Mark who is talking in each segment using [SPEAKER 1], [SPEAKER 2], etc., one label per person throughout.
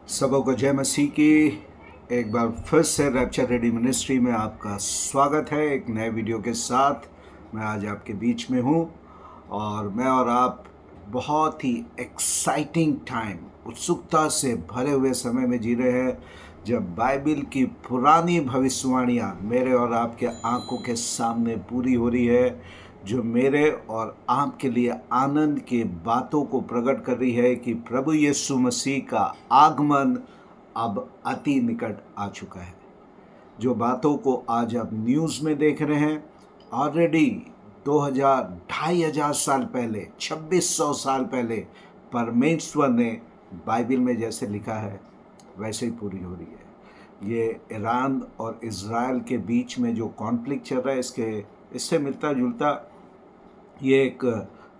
[SPEAKER 1] सबों को जय मसीह की। एक बार फिर से रैप्चर रेडी मिनिस्ट्री में आपका स्वागत है एक नए वीडियो के साथ। मैं आज आपके बीच में हूँ और मैं और आप बहुत ही एक्साइटिंग टाइम, उत्सुकता से भरे हुए समय में जी रहे हैं, जब बाइबल की पुरानी भविष्यवाणियाँ मेरे और आपके आंखों के सामने पूरी हो रही है, जो मेरे और आपके लिए आनंद की बातों को प्रकट कर रही है कि प्रभु यीशु मसीह का आगमन अब अति निकट आ चुका है। जो बातों को आज आप न्यूज़ में देख रहे हैं, ऑलरेडी 2000 2500 साल पहले, 2600 साल पहले परमेश्वर ने बाइबल में जैसे लिखा है वैसे ही पूरी हो रही है। ये ईरान और इज़राइल के बीच में जो कॉन्फ्लिक्ट चल रहा है, इससे मिलता जुलता ये एक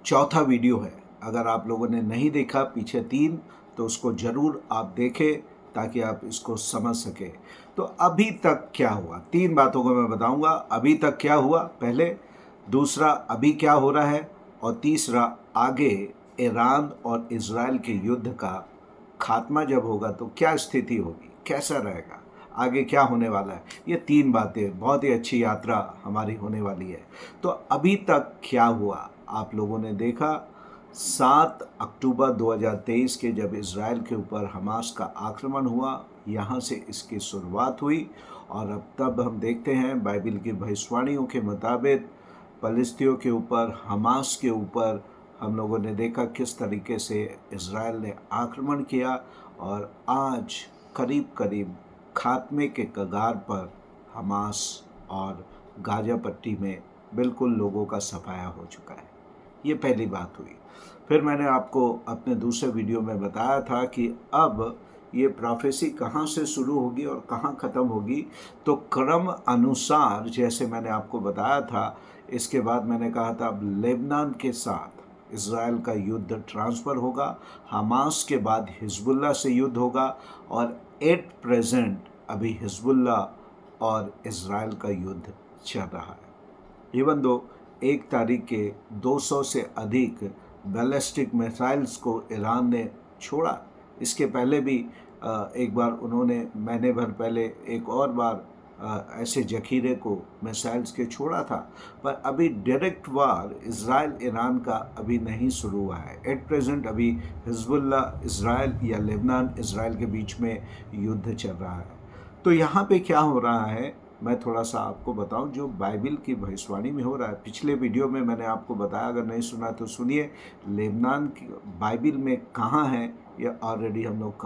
[SPEAKER 1] चौथा वीडियो है। अगर आप लोगों ने नहीं देखा पीछे 3, तो उसको ज़रूर आप देखें ताकि आप इसको समझ सकें। तो अभी तक क्या हुआ, 3 बातों को मैं बताऊंगा। अभी तक क्या हुआ पहले, दूसरा अभी क्या हो रहा है, और तीसरा आगे ईरान और इज़राइल के युद्ध का खात्मा जब होगा तो क्या स्थिति होगी, कैसा रहेगा, आगे क्या होने वाला है। ये 3 बातें, बहुत ही अच्छी यात्रा हमारी होने वाली है। तो अभी तक क्या हुआ आप लोगों ने देखा। 7 अक्टूबर 2023 के जब इज़राइल के ऊपर हमास का आक्रमण हुआ, यहाँ से इसकी शुरुआत हुई। और अब तब हम देखते हैं बाइबल की भविष्यवाणियों के मुताबिक फ़लस्तीनियों के ऊपर, हमास के ऊपर हम लोगों ने देखा किस तरीके से इज़राइल ने आक्रमण किया, और आज करीब करीब खात्मे के कगार पर हमास और गाज़ा पट्टी में बिल्कुल लोगों का सफाया हो चुका है। ये पहली बात हुई। फिर मैंने आपको अपने दूसरे वीडियो में बताया था कि अब ये प्रोफेसी कहाँ से शुरू होगी और कहाँ ख़त्म होगी। तो क्रम अनुसार जैसे मैंने आपको बताया था, इसके बाद मैंने कहा था अब लेबनान के साथ इज़राइल का युद्ध ट्रांसफ़र होगा, हमास के बाद हिजबुल्लाह से युद्ध होगा, और एट प्रेजेंट अभी हिजबुल्लाह और इज़राइल का युद्ध चल रहा है। इवन दो 1 तारीख के 200 से अधिक बैलिस्टिक मिसाइल्स को ईरान ने छोड़ा। इसके पहले भी एक बार उन्होंने महीने भर पहले एक और बार ऐसे जखीरे को मिसाइल्स के छोड़ा था। पर अभी डायरेक्ट वार इज़राइल ईरान का अभी नहीं शुरू हुआ है। एट प्रेजेंट अभी हिजबुल्लाह इज़राइल या लेबनान इज़राइल के बीच में युद्ध चल रहा है। तो यहाँ पे क्या हो रहा है, मैं थोड़ा सा आपको बताऊं जो बाइबल की भविष्यवाणी में हो रहा है। पिछले वीडियो में मैंने आपको बताया, अगर नहीं सुना तो सुनिए। लेबनान की बाइबल में कहाँ है ये ऑलरेडी हम लोग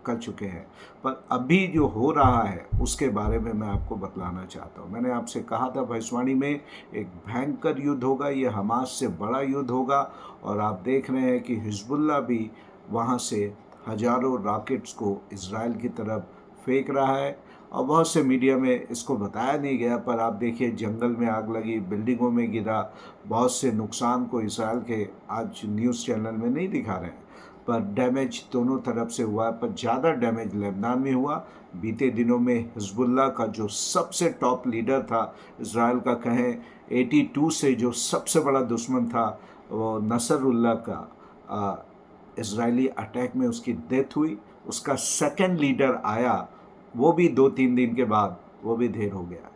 [SPEAKER 1] कर चुके हैं। पर अभी जो हो रहा है उसके बारे में मैं आपको बतलाना चाहता हूँ। मैंने आपसे कहा था भविष्यवाणी में एक भयंकर युद्ध होगा, ये हमास से बड़ा युद्ध होगा। और आप देख रहे हैं कि हिजबुल्लाह भी वहाँ से हज़ारों रॉकेट्स को इज़राइल की तरफ फेंक रहा है। और बहुत से मीडिया में इसको बताया नहीं गया, पर आप देखिए जंगल में आग लगी, बिल्डिंगों में गिरा, बहुत से नुकसान को इज़राइल के आज न्यूज़ चैनल में नहीं दिखा रहे हैं। पर डैमेज दोनों तरफ से हुआ, पर ज़्यादा डैमेज लेबनान में हुआ। बीते दिनों में हिजबुल्लाह का जो सबसे टॉप लीडर था इज़राइल का, कहें 82 से जो सबसे बड़ा दुश्मन था, वो नसरुल्लाह का इज़राइली अटैक में उसकी डेथ हुई। उसका सेकंड लीडर आया, वो भी 2-3 दिन के बाद वो भी ढेर हो गया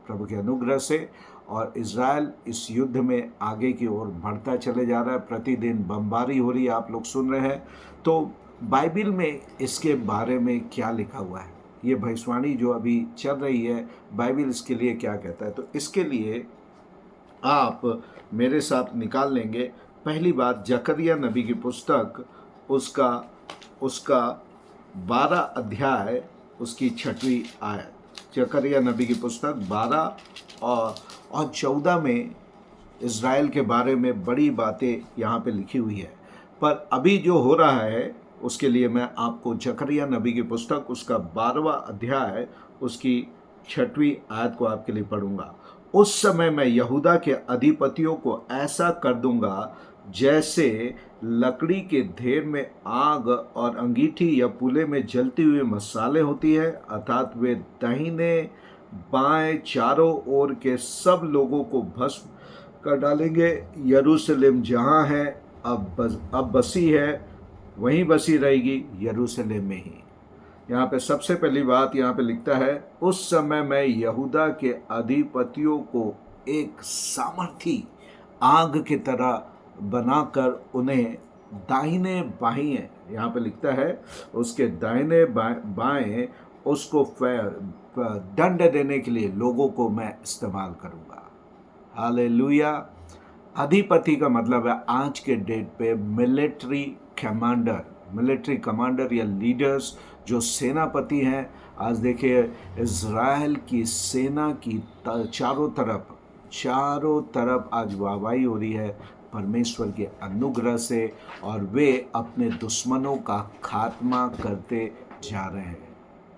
[SPEAKER 1] प्रभु के अनुग्रह से। और इज़राइल इस युद्ध में आगे की ओर बढ़ता चले जा रहा है। प्रतिदिन बमबारी हो रही है, आप लोग सुन रहे हैं। तो बाइबल में इसके बारे में क्या लिखा हुआ है, ये भविष्यवाणी जो अभी चल रही है, बाइबल इसके लिए क्या कहता है। तो इसके लिए आप मेरे साथ निकाल लेंगे पहली बात, जकरिया नबी की पुस्तक, उसका 12 अध्याय, उसकी 6वीं आयत। जकरिया नबी की पुस्तक 12 और 14 में इज़राइल के बारे में बड़ी बातें यहाँ पे लिखी हुई है। पर अभी जो हो रहा है उसके लिए मैं आपको जकरिया नबी की पुस्तक, उसका 12वां अध्याय, उसकी 6वीं आयत को आपके लिए पढ़ूंगा। उस समय मैं यहूदा के अधिपतियों को ऐसा कर दूंगा जैसे लकड़ी के ढेर में आग और अंगीठी या पुले में जलती हुई मसाले होती है, अर्थात वे दाहिने बाएं चारों ओर के सब लोगों को भस्म कर डालेंगे। यरूशलेम जहाँ है अब बसी है, वहीं बसी रहेगी, यरूशलेम में ही। यहाँ पे सबसे पहली बात यहाँ पे लिखता है, उस समय मैं यहूदा के अधिपतियों को एक सामर्थी आग की तरह बनाकर उन्हें दाहिने बाएं, यहाँ पे लिखता है उसके दाहिने बाएं उसको दंड देने के लिए लोगों को मैं इस्तेमाल करूँगा। हालेलुया। अधिपति का मतलब है आज के डेट पे मिलिट्री कमांडर या लीडर्स जो सेनापति हैं। आज देखिए इज़राइल की सेना की चारों तरफ आज वाहवाही हो रही है परमेश्वर के अनुग्रह से, और वे अपने दुश्मनों का खात्मा करते जा रहे हैं।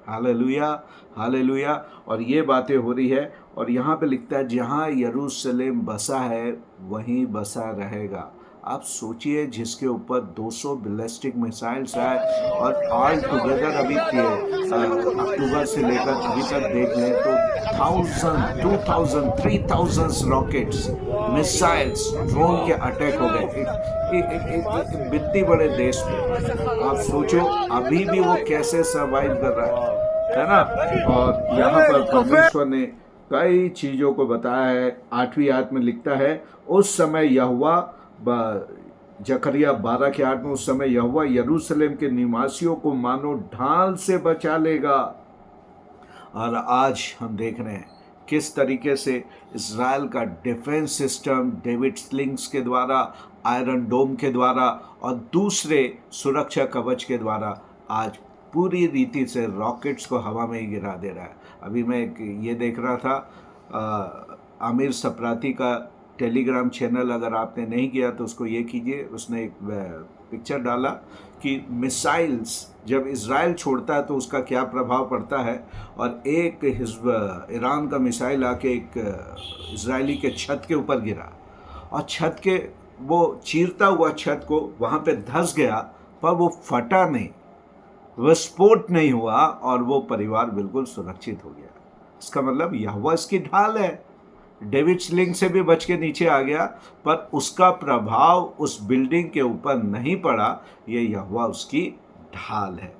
[SPEAKER 1] Hallelujah, hallelujah. और ये बातें हो रही है, और यहाँ पे लिखता है जहाँ यरूशलेम बसा है वहीं बसा रहेगा। आप सोचिए जिसके ऊपर 200 बैलिस्टिक मिसाइल्स है, और ऑल टुगेदर अभी अक्टूबर से लेकर अभी तक देख लें तो 1000, 2000, 3000 रॉकेट्स, मिसाइल्स, ड्रोन के अटैक हो गए एक बित्ती बड़े देश पे। आप सोचो अभी भी वो कैसे सर्वाइव कर रहा है ना। और यहाँ पर परमेश्वर ने कई चीज़ों को बताया है। 8वीं आयत में लिखता है, उस समय यहोवा, जकरिया 12:8 में, उस समय यहोवा यरूशलेम के निवासियों को मानो ढाल से बचा लेगा। और आज हम देख रहे हैं किस तरीके से इज़राइल का डिफेंस सिस्टम डेविड स्लिंग्स के द्वारा, आयरन डोम के द्वारा और दूसरे सुरक्षा कवच के द्वारा आज पूरी रीति से रॉकेट्स को हवा में ही गिरा दे रहा है। अभी मैं ये देख रहा था आमिर सप्राती का टेलीग्राम चैनल, अगर आपने नहीं किया तो उसको ये कीजिए। उसने एक पिक्चर डाला कि मिसाइल्स जब इज़राइल छोड़ता है तो उसका क्या प्रभाव पड़ता है। और एक ईरान का मिसाइल आके एक इजरायली के छत के ऊपर गिरा, और छत के वो चीरता हुआ छत को वहाँ पे धंस गया, पर वो फटा नहीं, विस्फोट नहीं हुआ, और वो परिवार बिल्कुल सुरक्षित हो गया। इसका मतलब यहोवा इसकी ढाल है। डेविड स्लिंग से भी बच के नीचे आ गया, पर उसका प्रभाव उस बिल्डिंग के ऊपर नहीं पड़ा। ये यहोवा उसकी ढाल है।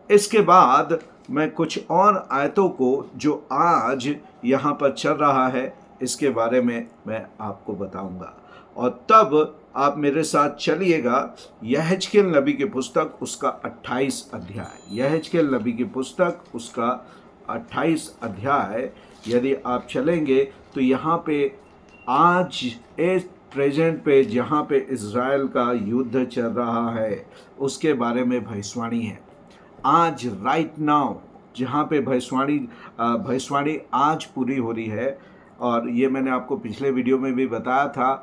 [SPEAKER 1] इसके बाद मैं कुछ और आयतों को जो आज यहाँ पर चल रहा है इसके बारे में मैं आपको बताऊंगा, और तब आप मेरे साथ चलिएगा यहेजकेल नबी की पुस्तक उसका 28 अध्याय। यहेजकेल नबी की पुस्तक उसका 28 अध्याय यदि आप चलेंगे तो यहाँ पे आज इस प्रेजेंट पे जहाँ पे इज़राइल का युद्ध चल रहा है उसके बारे में भविष्यवाणी है। आज राइट नाउ जहाँ पे भविष्यवाणी आज पूरी हो रही है। और ये मैंने आपको पिछले वीडियो में भी बताया था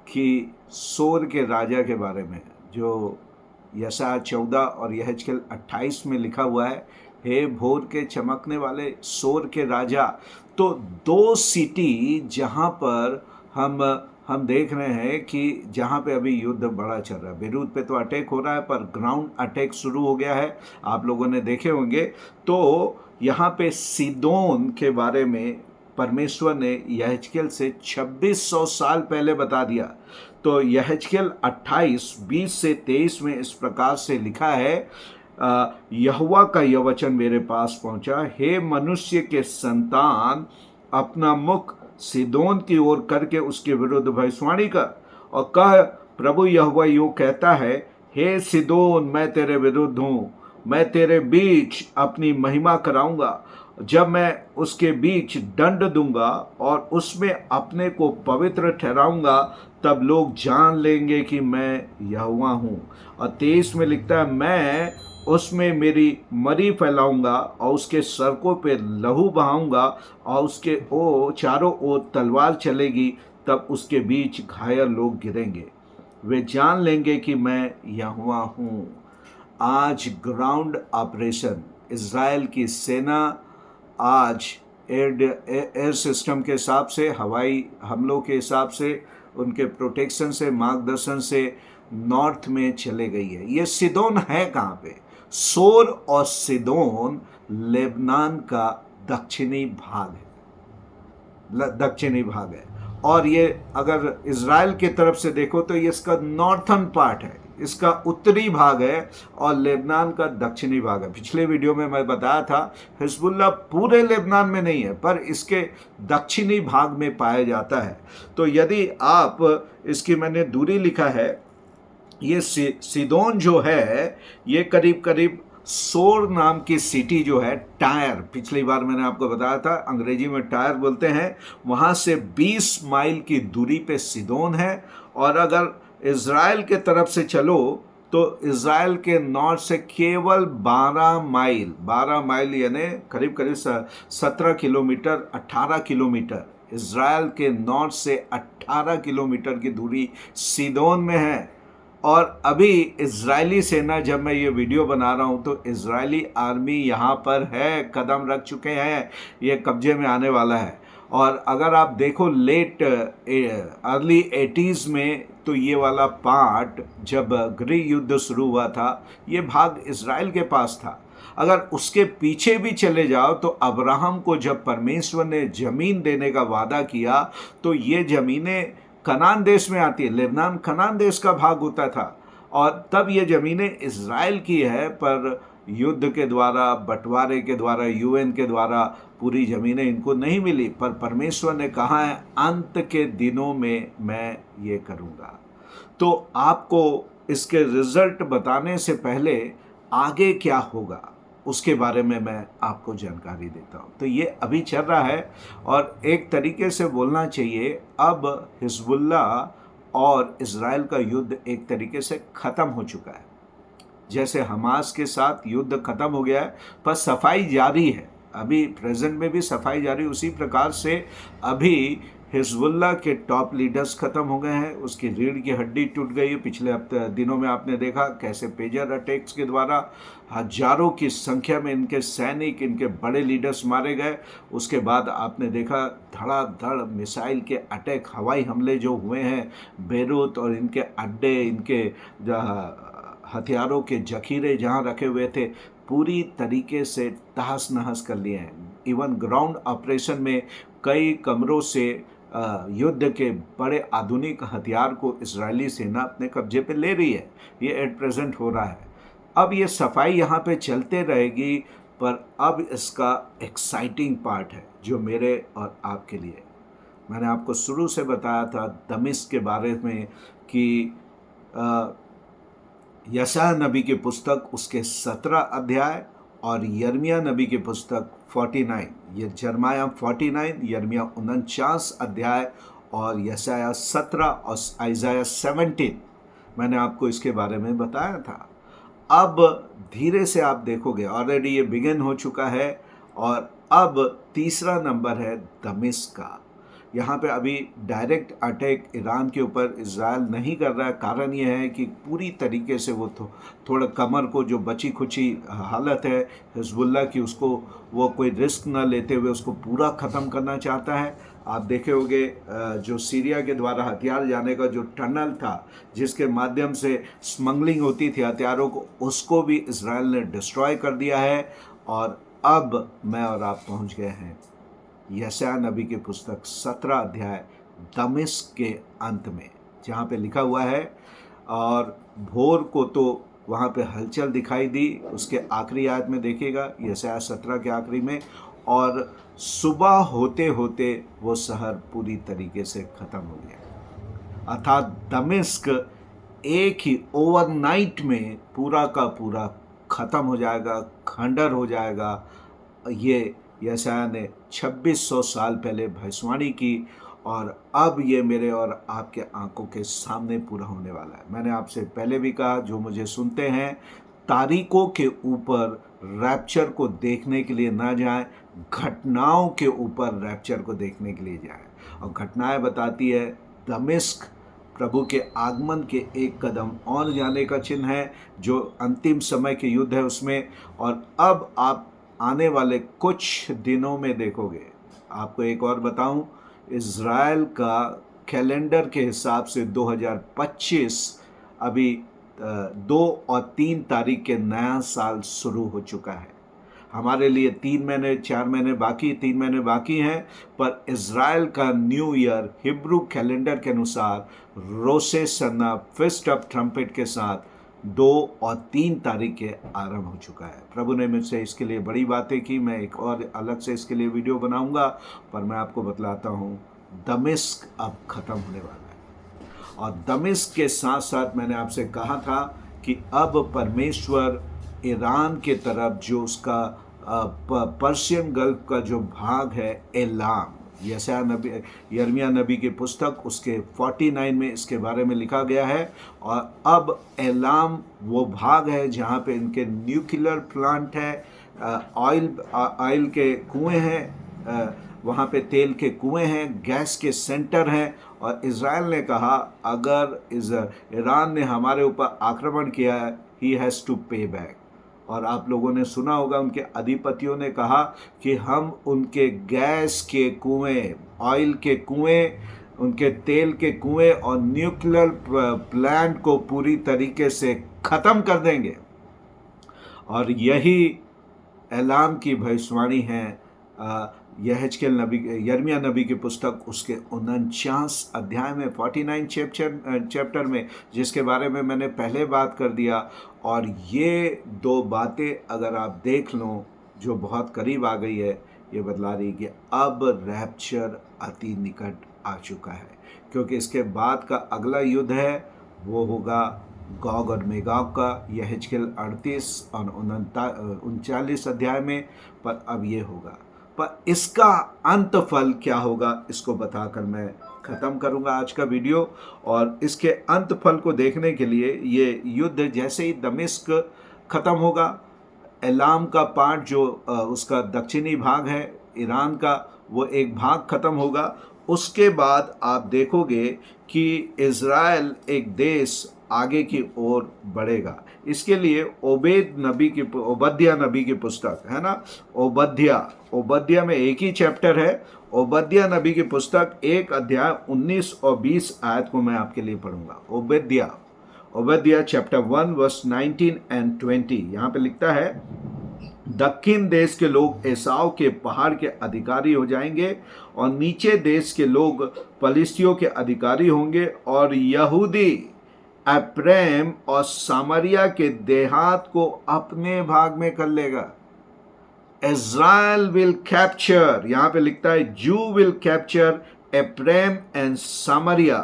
[SPEAKER 1] कि सोर के राजा के बारे में, जो यशायाह 14 और यहेजकेल 28 में लिखा हुआ है, हे भोर के चमकने वाले सोर के राजा। तो दो सिटी जहाँ पर हम देख रहे हैं कि जहाँ पे अभी युद्ध बड़ा चल रहा है। बेरूत पे तो अटैक हो रहा है, पर ग्राउंड अटैक शुरू हो गया है, आप लोगों ने देखे होंगे। तो यहाँ पे सीदोन के बारे में परमेश्वर ने यहेजकेल से 2600 साल पहले बता दिया। तो यहेजकेल 28, 20 से 23 में इस प्रकार से लिखा है, यहोवा का यह वचन मेरे पास पहुंचा, हे मनुष्य के संतान, अपना मुख सीदोन की ओर करके उसके विरुद्ध भविष्यवाणी कर और कह, प्रभु यहोवा यूं कहता है, हे सीदोन, मैं तेरे विरुद्ध हूँ, मैं तेरे बीच अपनी महिमा कराऊंगा। जब मैं उसके बीच दंड दूंगा और उसमें अपने को पवित्र ठहराऊंगा, तब लोग जान लेंगे कि मैं यहोवा हूँ। और 23 में लिखता है, मैं उसमें मेरी मरी फैलाऊंगा और उसके सड़कों पे लहू बहाऊंगा और उसके चारों ओर तलवार चलेगी, तब उसके बीच घायल लोग गिरेंगे, वे जान लेंगे कि मैं यहोवा हूँ। आज ग्राउंड ऑपरेशन, इज़राइल की सेना आज एयर सिस्टम के हिसाब से, हवाई हमलों के हिसाब से, उनके प्रोटेक्शन से, मार्गदर्शन से नॉर्थ में चले गई है। ये सीदोन है कहाँ पे? सोर और सीदोन लेबनान का दक्षिणी भाग है। और ये अगर इज़राइल की तरफ से देखो तो ये इसका नॉर्थन पार्ट है। इसका उत्तरी भाग है और लेबनान का दक्षिणी भाग है। पिछले वीडियो में मैं बताया था हिजबुल्लाह पूरे लेबनान में नहीं है, पर इसके दक्षिणी भाग में पाया जाता है। तो यदि आप इसकी मैंने दूरी लिखा है, ये सीदोन जो है ये करीब करीब सोर नाम की सिटी जो है, टायर, पिछली बार मैंने आपको बताया था अंग्रेजी में टायर बोलते हैं, वहाँ से 20 माइल की दूरी पे सीदोन है। और अगर इज़राइल के तरफ से चलो तो इज़राइल के नॉर्थ से केवल 12 माइल यानी करीब करीब 17 किलोमीटर, 18 किलोमीटर, इज़राइल के नॉर्थ से 18 किलोमीटर की दूरी सीदोन में है। और अभी इजरायली सेना, जब मैं ये वीडियो बना रहा हूँ तो इजरायली आर्मी यहाँ पर है, कदम रख चुके हैं, ये कब्जे में आने वाला है। और अगर आप देखो लेट अर्ली 80s में, तो ये वाला पार्ट जब गृह युद्ध शुरू हुआ था, ये भाग इजराइल के पास था। अगर उसके पीछे भी चले जाओ तो अब्राहम को जब परमेश्वर ने ज़मीन देने का वादा किया तो ये ज़मीनें कनान देश में आती है। लेबनान कनान देश का भाग होता था और तब ये ज़मीनें इज़राइल की है, पर युद्ध के द्वारा, बंटवारे के द्वारा, यूएन के द्वारा पूरी ज़मीनें इनको नहीं मिली। पर परमेश्वर ने कहा है अंत के दिनों में मैं ये करूँगा। तो आपको इसके रिज़ल्ट बताने से पहले आगे क्या होगा उसके बारे में मैं आपको जानकारी देता हूँ। तो ये अभी चल रहा है और एक तरीके से बोलना चाहिए अब हिजबुल्लाह और इज़राइल का युद्ध एक तरीके से ख़त्म हो चुका है। जैसे हमास के साथ युद्ध ख़त्म हो गया है, पर सफाई जारी है, अभी प्रेजेंट में भी सफाई जारी। उसी प्रकार से अभी हिजबुल्लाह के टॉप लीडर्स ख़त्म हो गए हैं, उसकी रीढ़ की हड्डी टूट गई है। पिछले दिनों में आपने देखा कैसे पेजर अटैक्स के द्वारा हजारों की संख्या में इनके सैनिक, इनके बड़े लीडर्स मारे गए। उसके बाद आपने देखा धड़ाधड़ मिसाइल के अटैक, हवाई हमले जो हुए हैं बेरूत, और इनके अड्डे, इनके हथियारों के जखीरे जहाँ रखे हुए थे पूरी तरीके से तहस नहस कर लिए हैं। इवन ग्राउंड ऑपरेशन में कई कमरों से युद्ध के बड़े आधुनिक हथियार को इजरायली सेना अपने कब्जे पे ले रही है। ये एट प्रेजेंट हो रहा है। अब ये सफाई यहाँ पे चलते रहेगी, पर अब इसका एक्साइटिंग पार्ट है जो मेरे और आपके लिए। मैंने आपको शुरू से बताया था दमिश्क के बारे में कि यशायाह नबी की पुस्तक उसके 17 अध्याय और यिर्मयाह नबी की पुस्तक 49, ये जरमाया 49, यिर्मयाह 49 अध्याय और यशायाह 17 और आइज़ाया 17, मैंने आपको इसके बारे में बताया था। अब धीरे से आप देखोगे ऑलरेडी ये बिगिन हो चुका है। और अब तीसरा नंबर है दमिश्क का। यहाँ पे अभी डायरेक्ट अटैक ईरान के ऊपर इज़राइल नहीं कर रहा है। कारण ये है कि पूरी तरीके से वो थोड़ा कमर को जो बची खुची हालत है हिजबुल्लाह की, उसको वो कोई रिस्क ना लेते हुए उसको पूरा ख़त्म करना चाहता है। आप देखे होंगे जो सीरिया के द्वारा हथियार जाने का जो टनल था जिसके माध्यम से स्मगलिंग होती थी हथियारों को, उसको भी इज़राइल ने डिस्ट्रॉय कर दिया है। और अब मैं और आप पहुंच गए हैं यशायाह नबी की पुस्तक 17 अध्याय दमिश्क के अंत में, जहाँ पे लिखा हुआ है और भोर को तो वहाँ पे हलचल दिखाई दी। उसके आखिरी आयत में देखिएगा यशायाह 17 के आखिरी में, और सुबह होते होते वो शहर पूरी तरीके से ख़त्म हो गया। अर्थात दमिश्क एक ही ओवरनाइट में पूरा का पूरा ख़त्म हो जाएगा, खंडर हो जाएगा। ये यशायाह ने 2600 साल पहले भविष्यवाणी की और अब ये मेरे और आपके आंखों के सामने पूरा होने वाला है। मैंने आपसे पहले भी कहा, जो मुझे सुनते हैं, तारीखों के ऊपर रैप्चर को देखने के लिए ना जाएं, घटनाओं के ऊपर रैप्चर को देखने के लिए जाएं। और घटनाएं बताती है दमिश्क प्रभु के आगमन के एक कदम और जाने का चिन्ह है, जो अंतिम समय के युद्ध है उसमें। और अब आप आने वाले कुछ दिनों में देखोगे। आपको एक और बताऊं, इज़राइल का कैलेंडर के हिसाब से 2025 अभी 2 और 3 तारीख के नया साल शुरू हो चुका है। हमारे लिए 3 महीने 4 महीने बाकी 3 महीने बाकी हैं, पर इज़राइल का न्यू ईयर हिब्रू कैलेंडर के अनुसार रोशे सना फिस्ट ऑफ ट्रम्पेट के साथ 2 और 3 तारीख के आरंभ हो चुका है। प्रभु ने मुझसे इसके लिए बड़ी बातें की। मैं एक और अलग से इसके लिए वीडियो बनाऊंगा, पर मैं आपको बतलाता हूँ दमिश्क अब ख़त्म होने वाला है। और दमिश्क के साथ साथ मैंने आपसे कहा था कि अब परमेश्वर ईरान के तरफ जो उसका पर्शियन गल्फ का जो भाग है एलाम, यिर्मयाह नबी की पुस्तक उसके 49 में इसके बारे में लिखा गया है। और अब एलाम वो भाग है जहाँ पे इनके न्यूक्लियर प्लांट है, ऑयल के कुएं हैं, वहाँ पे तेल के कुएं हैं, गैस के सेंटर हैं। और इज़राइल ने कहा अगर ईरान ने हमारे ऊपर आक्रमण किया है, ही हैज़ टू पे बैक। और आप लोगों ने सुना होगा उनके अधिपतियों ने कहा कि हम उनके गैस के कुएं, ऑयल के कुएं, उनके तेल के कुएं और न्यूक्लियर प्लांट को पूरी तरीके से ख़त्म कर देंगे। और यही एलाम की भविष्यवाणी है यिर्मयाह नबी की पुस्तक उसके 49 अध्याय में 49 चैप्टर में, जिसके बारे में मैंने पहले बात कर दिया। और ये 2 बातें अगर आप देख लो जो बहुत करीब आ गई है, ये बतला रही कि अब रैप्चर अति निकट आ चुका है, क्योंकि इसके बाद का अगला युद्ध है वो होगा गोग और मेगोग का, यहेजकेल 38 और 39 अध्याय में। पर अब ये होगा, पर इसका अंत फल क्या होगा इसको बताकर मैं ख़त्म करूंगा आज का वीडियो। और इसके अंत फल को देखने के लिए ये युद्ध जैसे ही दमिश्क ख़त्म होगा, एलाम का पार्ट जो उसका दक्षिणी भाग है ईरान का, वो एक भाग ख़त्म होगा। उसके बाद आप देखोगे कि इज़राइल एक देश आगे की ओर बढ़ेगा। इसके लिए ओबद्याह नबी की पुस्तक है ना, ओबद्याह में एक ही चैप्टर है। ओबद्याह नबी की पुस्तक 1 अध्याय 19 और 20 आयत को मैं आपके लिए पढ़ूंगा। ओबद्याह चैप्टर 1 वर्स 19 एंड 20 यहाँ पे लिखता है, दक्षिण देश के लोग एसाव के पहाड़ के अधिकारी हो जाएंगे और नीचे देश के लोग पलिस्तियों के अधिकारी होंगे, और यहूदी एप्रैम और सामरिया के देहात को अपने भाग में कर लेगा। इज़राइल विल कैप्चर, यहाँ पे लिखता है जू विल कैप्चर एप्रैम एंड सामरिया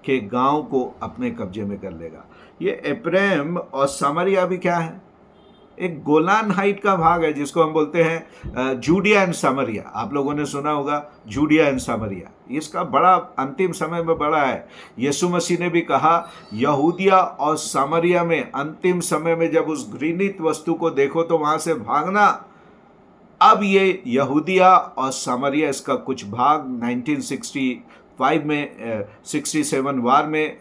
[SPEAKER 1] के गांव को अपने कब्जे में कर लेगा। ये एप्रैम और सामरिया भी क्या है, एक गोलान हाइट का भाग है जिसको हम बोलते हैं जूडिया एंड सामरिया। आप लोगों ने सुना होगा जूडिया एंड सामरिया, इसका बड़ा अंतिम समय में बड़ा है। यीशु मसीह ने भी कहा यहूदिया और सामरिया में अंतिम समय में जब उस घृणित वस्तु को देखो तो वहां से भागना। अब ये यहूदिया और सामरिया इसका कुछ भाग 1965 में 67 वार में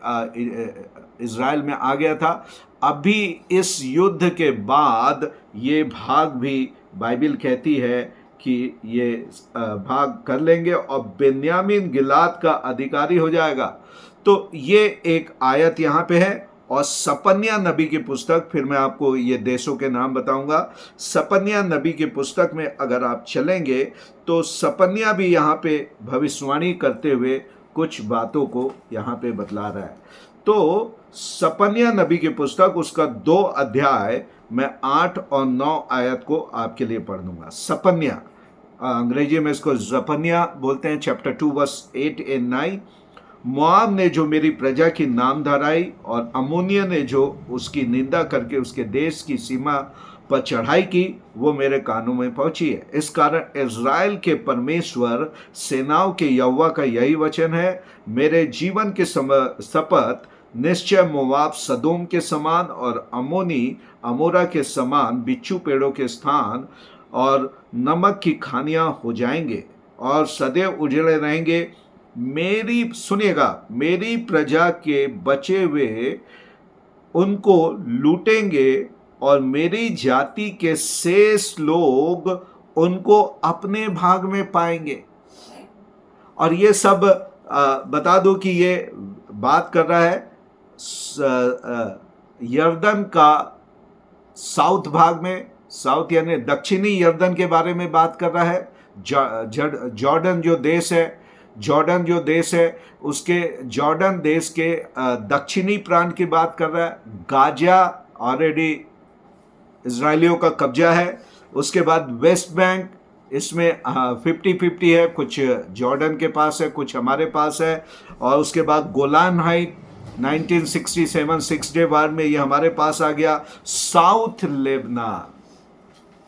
[SPEAKER 1] इज़राइल में आ गया था। अभी इस युद्ध के बाद ये भाग भी बाइबल कहती है कि ये भाग कर लेंगे और बेन्यामीन गिलाद का अधिकारी हो जाएगा। तो ये एक आयत यहाँ पे है। और सपन्याह नबी की पुस्तक, फिर मैं आपको ये देशों के नाम बताऊंगा। सपन्याह नबी की पुस्तक में अगर आप चलेंगे तो सपन्याह भी यहाँ पे भविष्यवाणी करते हुए कुछ बातों को यहाँ पे बतला रहा है। तो सपन्याह नबी की पुस्तक उसका 2 अध्याय मैं 8 और 9 आयत को आपके लिए पढ़ दूंगा। सपन्याह, अंग्रेजी में इसको जपन्याह बोलते हैं, चैप्टर 2 वर्स 8 एंड 9। मोआब ने जो मेरी प्रजा की नाम धराई और अम्मोनिया ने जो उसकी निंदा करके उसके देश की सीमा पर चढ़ाई की, वो मेरे कानों में पहुंची है। इस कारण इज़राइल के परमेश्वर सेनाओं के यहोवा का यही वचन है, मेरे जीवन के शपथ, निश्चय मोआब सदोम के समान और अम्मोनी अमोरा के समान बिच्छू पेड़ों के स्थान और नमक की खानियां हो जाएंगे और सदैव उजड़े रहेंगे। मेरी सुनिएगा, मेरी प्रजा के बचे हुए उनको लूटेंगे और मेरी जाति के शेष लोग उनको अपने भाग में पाएंगे। और ये सब बता दो कि ये बात कर रहा है यर्दन का साउथ भाग में, साउथ यानी दक्षिणी यर्दन के बारे में बात कर रहा है। जॉर्डन जो देश है, जॉर्डन जो देश है उसके जॉर्डन देश के दक्षिणी प्रांत की बात कर रहा है। गाजा ऑलरेडी इजराइलियों का कब्जा है। उसके बाद वेस्ट बैंक, इसमें 50-50 है, कुछ जॉर्डन के पास है, कुछ हमारे पास है। और उसके बाद गोलान हाइट 1967 सिक्स डे वार में ये हमारे पास आ गया। साउथ लेबनान,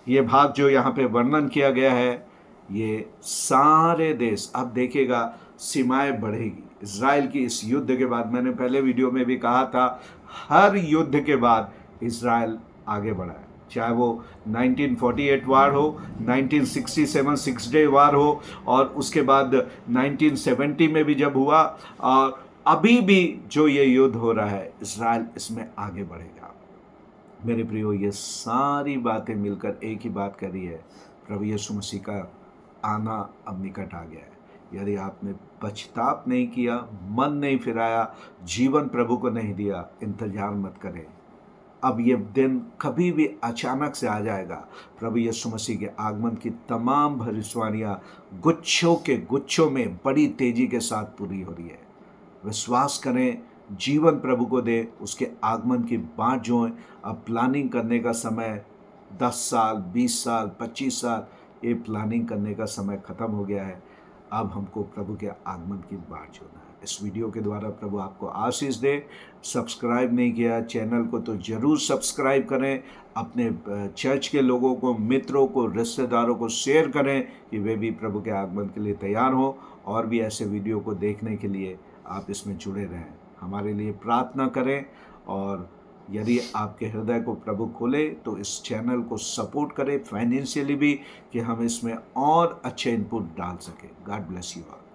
[SPEAKER 1] ये भाग जो यहाँ पे वर्णन किया गया है, ये सारे देश, अब देखिएगा सीमाएं बढ़ेगी इजराइल की इस युद्ध के बाद। मैंने पहले वीडियो में भी कहा था, हर युद्ध के बाद इजराइल आगे बढ़ा है, चाहे वो 1948 वार हो, 1967 सिक्स डे वार हो, और उसके बाद 1970 में भी जब हुआ, और अभी भी जो ये युद्ध हो रहा है, इजराइल इसमें आगे बढ़ेगा। मेरे प्रियो, ये सारी बातें मिलकर एक ही बात कर रही है, प्रभु यीशु मसीह का आना अब निकट आ गया है। यदि आपने पछताप नहीं किया, मन नहीं फिराया, जीवन प्रभु को नहीं दिया, इंतजार मत करें। अब ये दिन कभी भी अचानक से आ जाएगा। प्रभु यीशु मसीह के आगमन की तमाम भविष्यवाणियाँ गुच्छों के गुच्छों में बड़ी तेजी के साथ पूरी हो रही है। विश्वास करें, जीवन प्रभु को दे, उसके आगमन की बाट जोएं। अब प्लानिंग करने का समय 10 साल, 20 साल, 25 साल, ये प्लानिंग करने का समय ख़त्म हो गया है। अब हमको प्रभु के आगमन की बाट जोना है। इस वीडियो के द्वारा प्रभु आपको आशीष दे। सब्सक्राइब नहीं किया चैनल को तो ज़रूर सब्सक्राइब करें। अपने चर्च के लोगों को, मित्रों को, रिश्तेदारों को शेयर करें कि वे भी प्रभु के आगमन के लिए तैयार हों। और भी ऐसे वीडियो को देखने के लिए आप इसमें जुड़े रहें। हमारे लिए प्रार्थना करें, और यदि आपके हृदय को प्रभु खोले तो इस चैनल को सपोर्ट करें फाइनेंशियली भी, कि हम इसमें और अच्छे इनपुट डाल सकें। God bless you all.